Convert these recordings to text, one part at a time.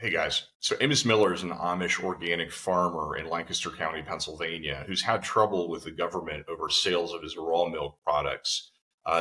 Hey guys. So Amos Miller is an Amish organic farmer in Lancaster County, Pennsylvania, who's had trouble with the government over sales of his raw milk products,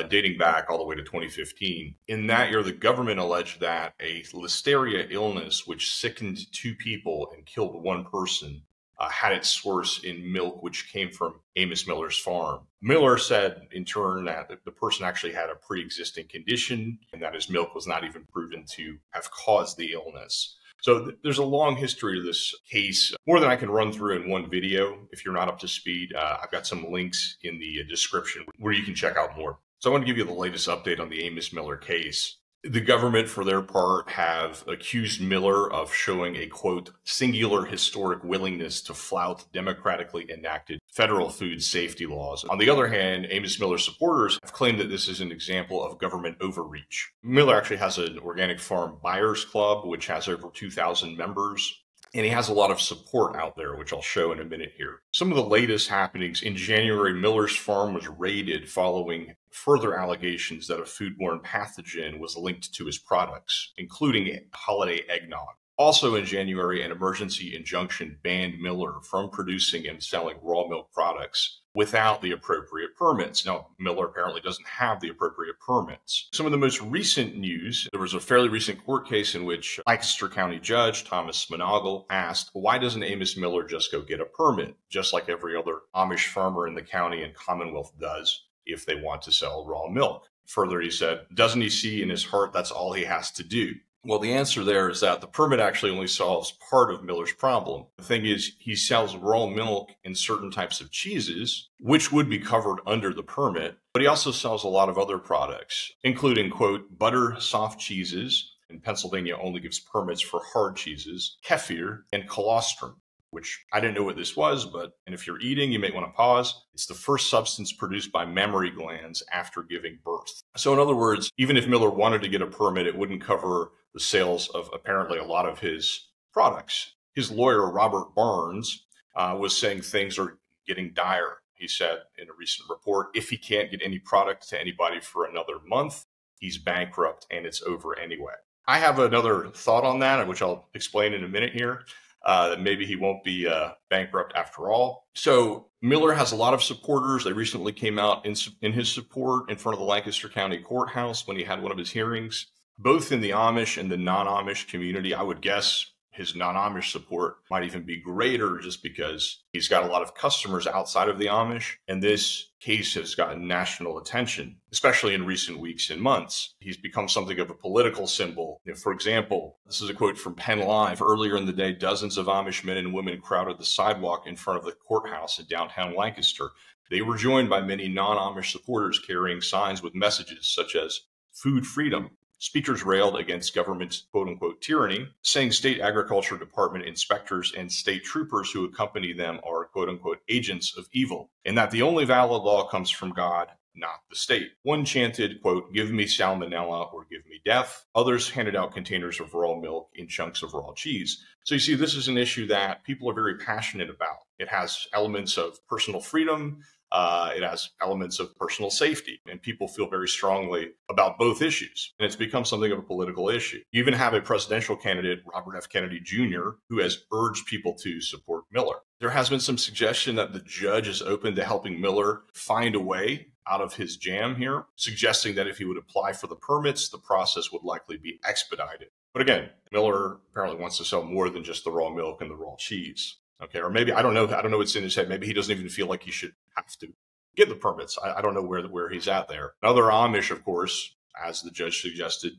dating back all the way to 2015. In that year, the government alleged that a listeria illness, which sickened two people and killed one person, had its source in milk which came from Amos Miller's farm. Miller said in turn that the person actually had a pre-existing condition and that his milk was not even proven to have caused the illness. So there's a long history to this case, more than I can run through in one video. If you're not up to speed, I've got some links in the description where you can check out more. So I want to give you the latest update on the Amos Miller case. The government, for their part, have accused Miller of showing a, quote, singular historic willingness to flout democratically enacted federal food safety laws. On the other hand, Amos Miller supporters have claimed that this is an example of government overreach. Miller actually has an organic farm buyers club, which has over 2,000 members. And he has a lot of support out there, which I'll show in a minute here. Some of the latest happenings in January, Miller's farm was raided following further allegations that a foodborne pathogen was linked to his products, including holiday eggnog. Also in January, an emergency injunction banned Miller from producing and selling raw milk products without the appropriate permits. Now, Miller apparently doesn't have the appropriate permits. Some of the most recent news, there was a fairly recent court case in which Lancaster County Judge Thomas Monagle asked, why doesn't Amos Miller just go get a permit, just like every other Amish farmer in the county and Commonwealth does if they want to sell raw milk? Further, he said, doesn't he see in his heart that's all he has to do? Well, the answer there is that the permit actually only solves part of Miller's problem. The thing is, he sells raw milk and certain types of cheeses, which would be covered under the permit, but he also sells a lot of other products, including, quote, butter, soft cheeses, and Pennsylvania only gives permits for hard cheeses, kefir, and colostrum, which I didn't know what this was, and if you're eating, you may want to pause. It's the first substance produced by mammary glands after giving birth. So in other words, even if Miller wanted to get a permit, it wouldn't cover the sales of apparently a lot of his products. His lawyer, Robert Barnes, was saying things are getting dire. He said in a recent report, if he can't get any product to anybody for another month, he's bankrupt and it's over anyway. I have another thought on that, which I'll explain in a minute here. That maybe he won't be bankrupt after all. So Miller has a lot of supporters. They recently came out in his support in front of the Lancaster County Courthouse when he had one of his hearings. Both in the Amish and the non-Amish community, I would guess his non-Amish support might even be greater just because he's got a lot of customers outside of the Amish. And this case has gotten national attention, especially in recent weeks and months. He's become something of a political symbol. For example, this is a quote from Penn Live. Earlier in the day, dozens of Amish men and women crowded the sidewalk in front of the courthouse in downtown Lancaster. They were joined by many non-Amish supporters carrying signs with messages such as food freedom. Speakers railed against government's quote-unquote tyranny, saying state agriculture department inspectors and state troopers who accompany them are quote-unquote agents of evil, and that the only valid law comes from God, not the state. One chanted, quote, give me salmonella or give me death. Others handed out containers of raw milk and chunks of raw cheese. So you see, this is an issue that people are very passionate about. It has elements of personal freedom. It has elements of personal safety, and people feel very strongly about both issues. And it's become something of a political issue. You even have a presidential candidate, Robert F. Kennedy Jr., who has urged people to support Miller. There has been some suggestion that the judge is open to helping Miller find a way out of his jam here, suggesting that if he would apply for the permits, the process would likely be expedited. But again, Miller apparently wants to sell more than just the raw milk and the raw cheese. Okay, or maybe, I don't know what's in his head. Maybe he doesn't even feel like he should have to get the permits. I don't know where he's at there. Other Amish, of course, as the judge suggested,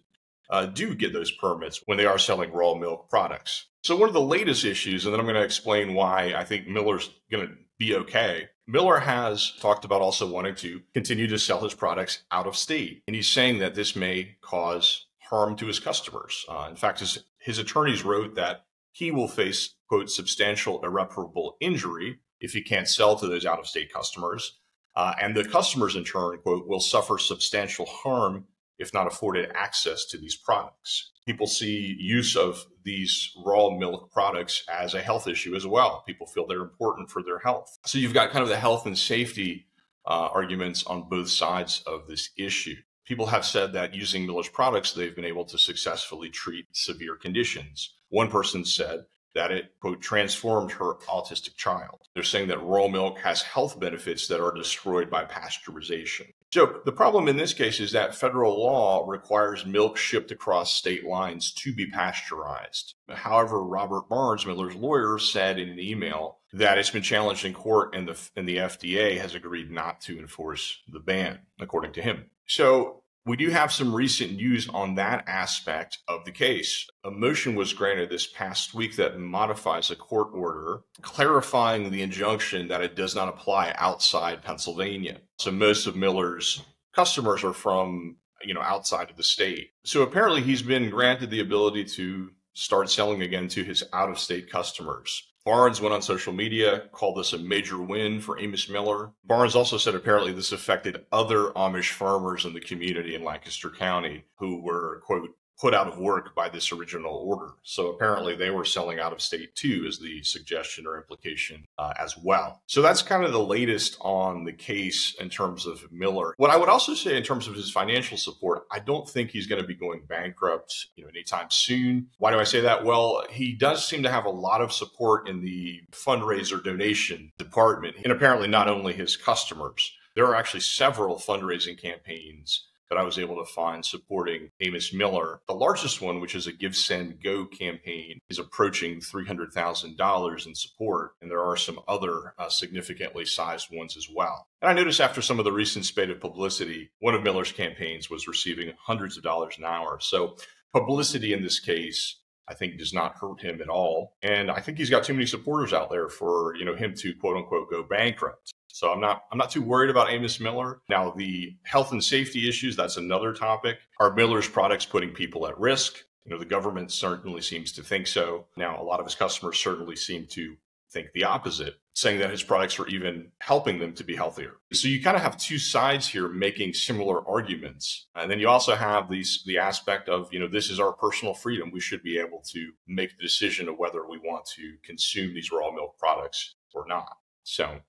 do get those permits when they are selling raw milk products. So one of the latest issues, and then I'm going to explain why I think Miller's going to be okay. Miller has talked about also wanting to continue to sell his products out of state. And he's saying that this may cause harm to his customers. In fact, his attorneys wrote that he will face, quote, substantial irreparable injury if he can't sell to those out-of-state customers. And the customers, in turn, quote, will suffer substantial harm if not afforded access to these products. People see use of these raw milk products as a health issue as well. People feel they're important for their health. So you've got kind of the health and safety arguments on both sides of this issue. People have said that using Miller's products, they've been able to successfully treat severe conditions. One person said that it, quote, transformed her autistic child. They're saying that raw milk has health benefits that are destroyed by pasteurization. So the problem in this case is that federal law requires milk shipped across state lines to be pasteurized. However, Robert Barnes, Miller's lawyer, said in an email that it's been challenged in court and the FDA has agreed not to enforce the ban, according to him. So we do have some recent news on that aspect of the case. A motion was granted this past week that modifies a court order clarifying the injunction that it does not apply outside Pennsylvania. So most of Miller's customers are from, outside of the state. So apparently he's been granted the ability to start selling again to his out-of-state customers. Barnes went on social media, called this a major win for Amos Miller. Barnes also said apparently this affected other Amish farmers in the community in Lancaster County who were, quote, put out of work by this original order. So apparently they were selling out of state too, is the suggestion or implication as well. So that's kind of the latest on the case in terms of Miller. What I would also say in terms of his financial support, I don't think he's going to be going bankrupt, anytime soon. Why do I say that? Well, he does seem to have a lot of support in the fundraiser donation department, and apparently not only his customers. There are actually several fundraising campaigns that I was able to find supporting Amos Miller. The largest one, which is a Give, Send, Go campaign, is approaching $300,000 in support, and there are some other significantly sized ones as well. And I noticed after some of the recent spate of publicity, one of Miller's campaigns was receiving hundreds of dollars an hour. So publicity in this case, I think, does not hurt him at all. And I think he's got too many supporters out there for, him to, quote unquote, go bankrupt. So I'm not too worried about Amos Miller. Now, the health and safety issues, that's another topic. Are Miller's products putting people at risk? The government certainly seems to think so. Now, a lot of his customers certainly seem to think the opposite, saying that his products are even helping them to be healthier. So you kind of have two sides here making similar arguments. And then you also have the aspect of, this is our personal freedom. We should be able to make the decision of whether we want to consume these raw milk products or not. So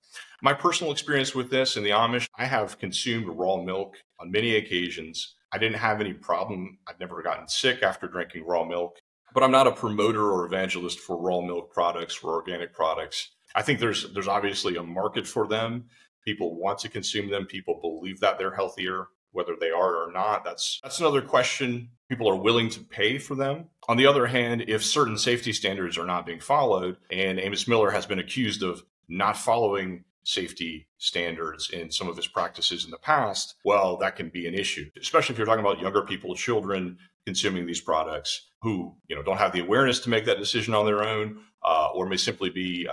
my personal experience with this in the Amish, I have consumed raw milk on many occasions. I didn't have any problem. I've never gotten sick after drinking raw milk, but I'm not a promoter or evangelist for raw milk products, for organic products. I think there's obviously a market for them. People want to consume them. People believe that they're healthier, whether they are or not. That's another question. People are willing to pay for them. On the other hand, if certain safety standards are not being followed, and Amos Miller has been accused of not following safety standards in some of his practices in the past, well, that can be an issue, especially if you're talking about younger people, children consuming these products who, don't have the awareness to make that decision on their own, or may simply be,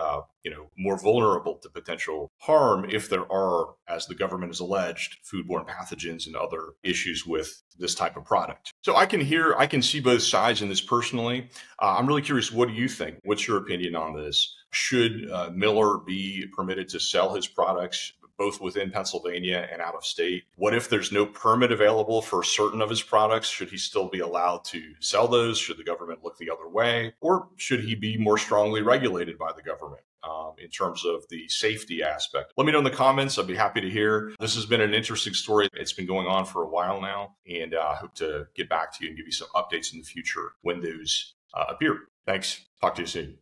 more vulnerable to potential harm if there are, as the government has alleged, foodborne pathogens and other issues with this type of product. So I can see both sides in this personally. I'm really curious, what do you think? What's your opinion on this? Should Miller be permitted to sell his products both within Pennsylvania and out of state? What if there's no permit available for certain of his products? Should he still be allowed to sell those? Should the government look the other way? Or should he be more strongly regulated by the government in terms of the safety aspect? Let me know in the comments. I'd be happy to hear. This has been an interesting story. It's been going on for a while now, and I hope to get back to you and give you some updates in the future when those appear. Thanks. Talk to you soon.